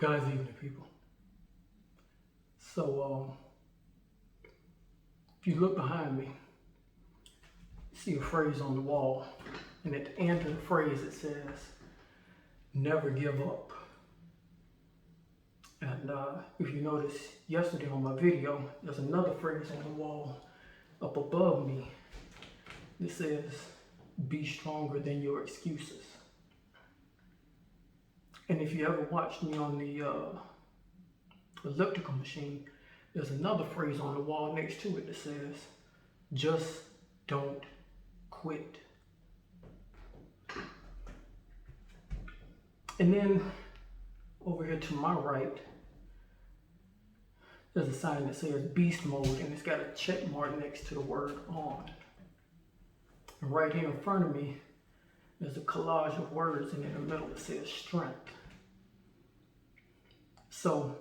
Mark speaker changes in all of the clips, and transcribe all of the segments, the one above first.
Speaker 1: God's evening, people. So, if you look behind me, you see a phrase on the wall, and at the end of the phrase it says, "Never give up." And if you notice yesterday on my video, there's another phrase on the wall up above me that says, "Be stronger than your excuses." And if you ever watched me on the elliptical machine, there's another phrase on the wall next to it that says, "Just don't quit." And then over here to my right, there's a sign that says beast mode, and it's got a check mark next to the word on. And right here in front of me, there's a collage of words, and in the middle it says strength. So,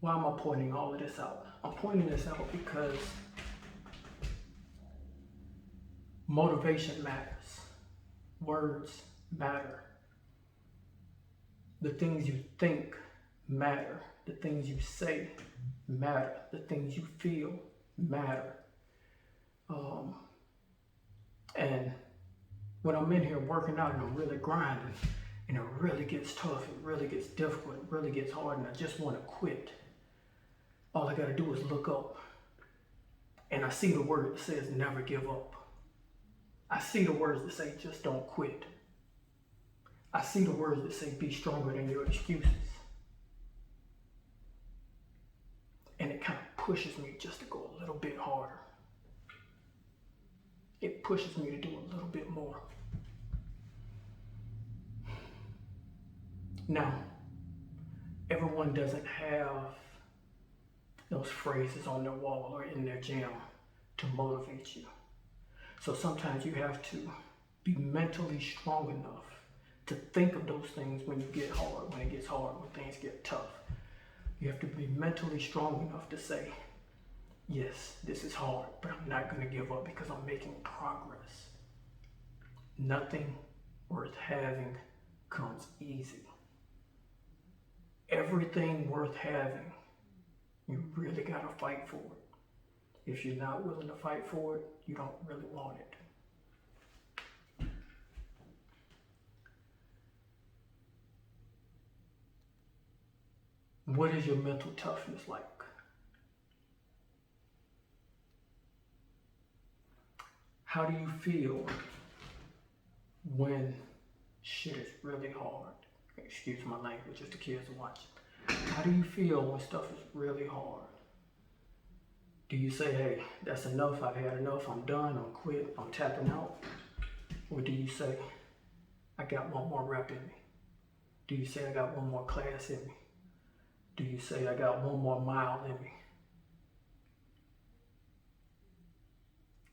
Speaker 1: why am I pointing all of this out? I'm pointing this out because motivation matters. Words matter. The things you think matter. The things you say matter. The things you feel matter. And when I'm in here working out and I'm really grinding, and it really gets tough, it really gets difficult, it really gets hard, and I just want to quit, all I got to do is look up, and I see the word that says never give up. I see the words that say just don't quit. I see the words that say be stronger than your excuses. And it kind of pushes me just to go a little bit harder. It pushes me to do a little bit more. Now, everyone doesn't have those phrases on their wall or in their gym to motivate you. So sometimes you have to be mentally strong enough to think of those things when you get hard, when it gets hard, when things get tough. You have to be mentally strong enough to say, yes, this is hard, but I'm not going to give up because I'm making progress. Nothing worth having comes easy. Everything worth having, you really got to fight for it. If you're not willing to fight for it, you don't really want it. What is your mental toughness like? How do you feel when shit is really hard? Excuse my language if the kids are watching. How do you feel when stuff is really hard? Do you say, hey, that's enough, I've had enough, I'm done, I'm quit, I'm tapping out? Or do you say, I got one more rep in me? Do you say, I got one more class in me? Do you say, I got one more mile in me?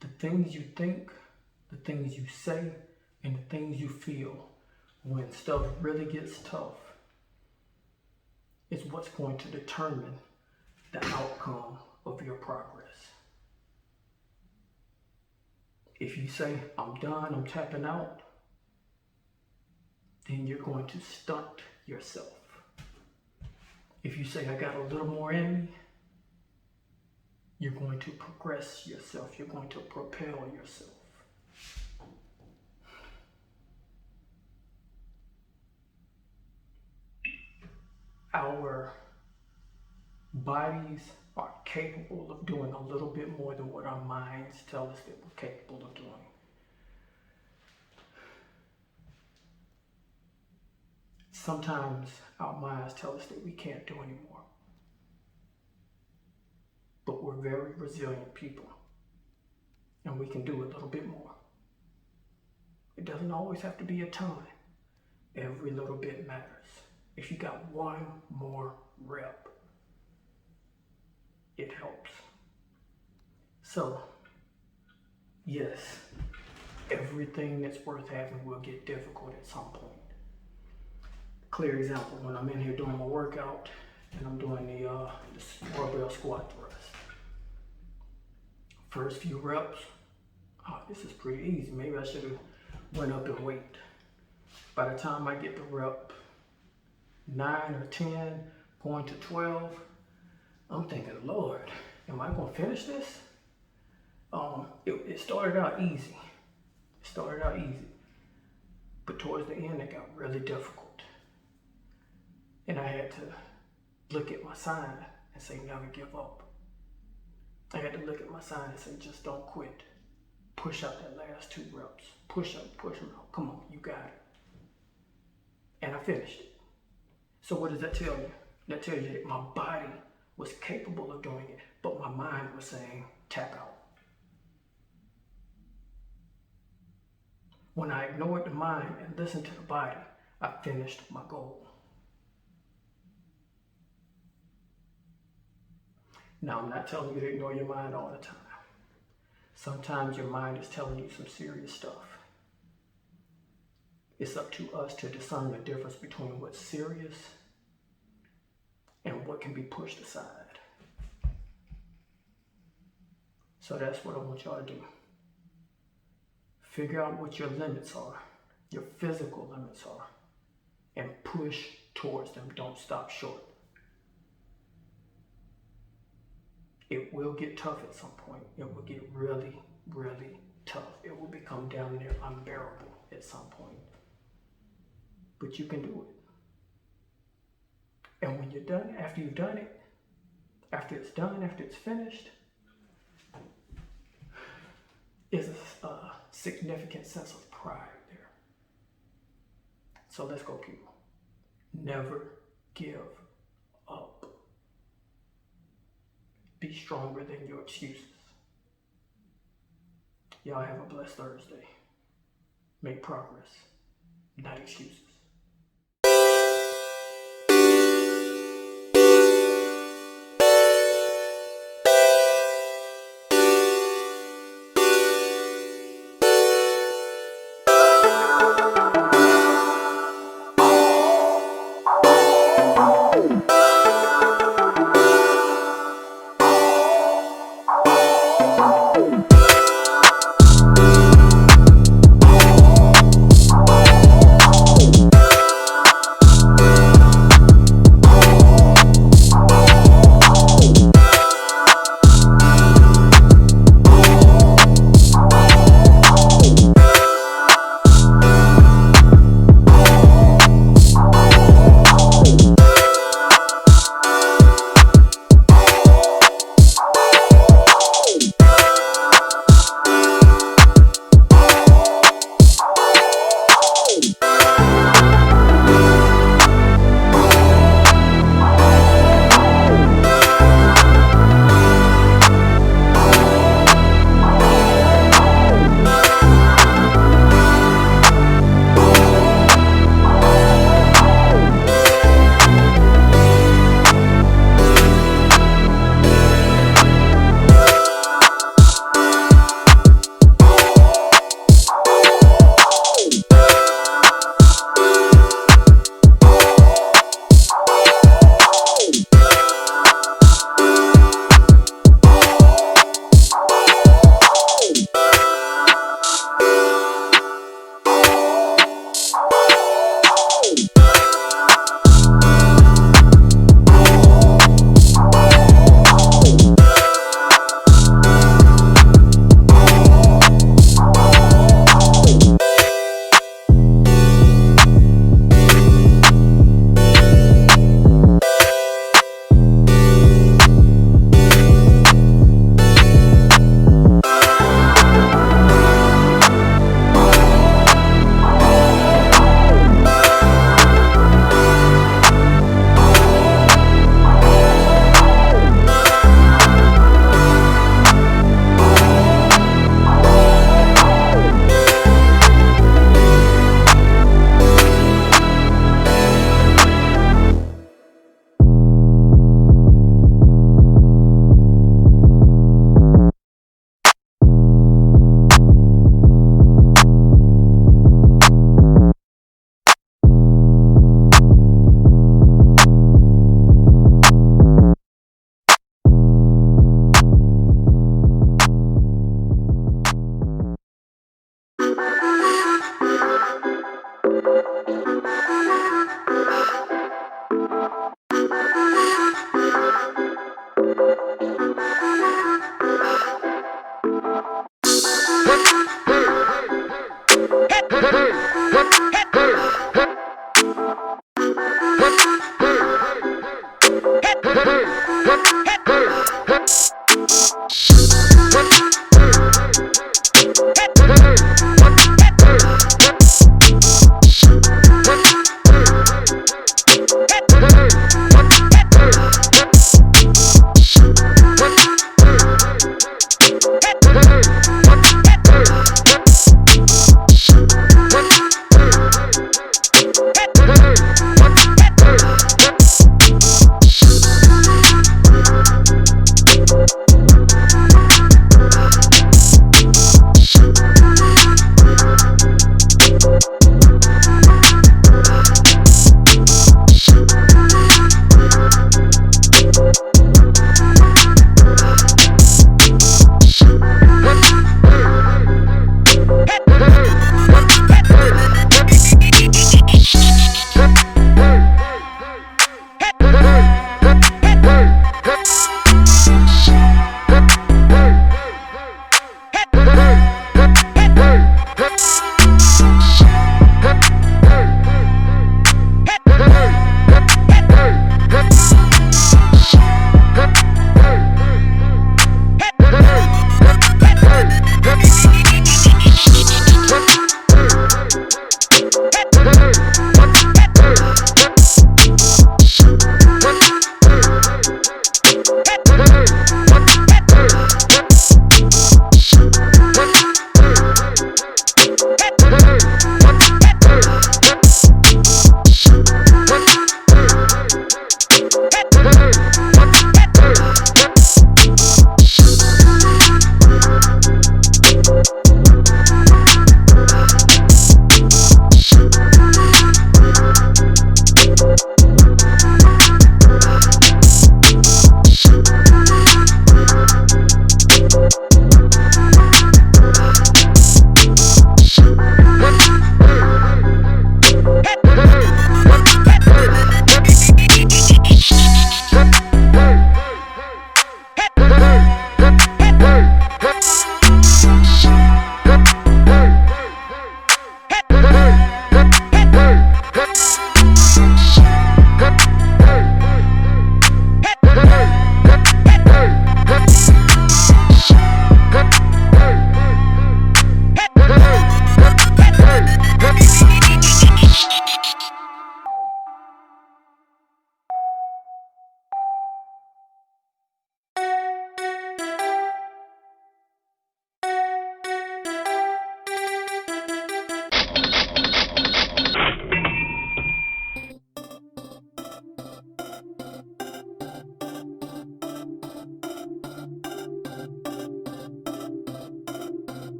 Speaker 1: The things you think, the things you say, and the things you feel when stuff really gets tough is what's going to determine the outcome of your progress. If you say, I'm done, I'm tapping out, then you're going to stunt yourself. If you say, I got a little more in me, you're going to progress yourself. You're going to propel yourself. Our bodies are capable of doing a little bit more than what our minds tell us that we're capable of doing. Sometimes our minds tell us that we can't do anymore. But we're very resilient people, and we can do a little bit more. It doesn't always have to be a ton. Every little bit matters. If you got one more rep, it helps. So, yes, everything that's worth having will get difficult at some point. Clear example, when I'm in here doing my workout and I'm doing the barbell squat thrust. First few reps, this is pretty easy. Maybe I should have went up in weight. By the time I get the rep 9 or 10, going to 12. I'm thinking, Lord, am I going to finish this? It started out easy. It started out easy. But towards the end, it got really difficult. And I had to look at my sign and say, never give up. I had to look at my sign and say, just don't quit. Push out that last 2 reps. Push them out. Come on, you got it. And I finished it. So what does that tell you? That tells you that my body was capable of doing it, but my mind was saying, tap out. When I ignored the mind and listened to the body, I finished my goal. Now, I'm not telling you to ignore your mind all the time. Sometimes your mind is telling you some serious stuff. It's up to us to discern the difference between what's serious and what can be pushed aside. So that's what I want y'all to do. Figure out what your limits are, your physical limits are, and push towards them. Don't stop short. It will get tough at some point. It will get really, really tough. It will become down there unbearable at some point. But you can do it. And when you're done, after you've done it, after it's done, after it's finished, is a significant sense of pride there. So let's go, people. Never give up. Be stronger than your excuses. Y'all have a blessed Thursday. Make progress, not excuses.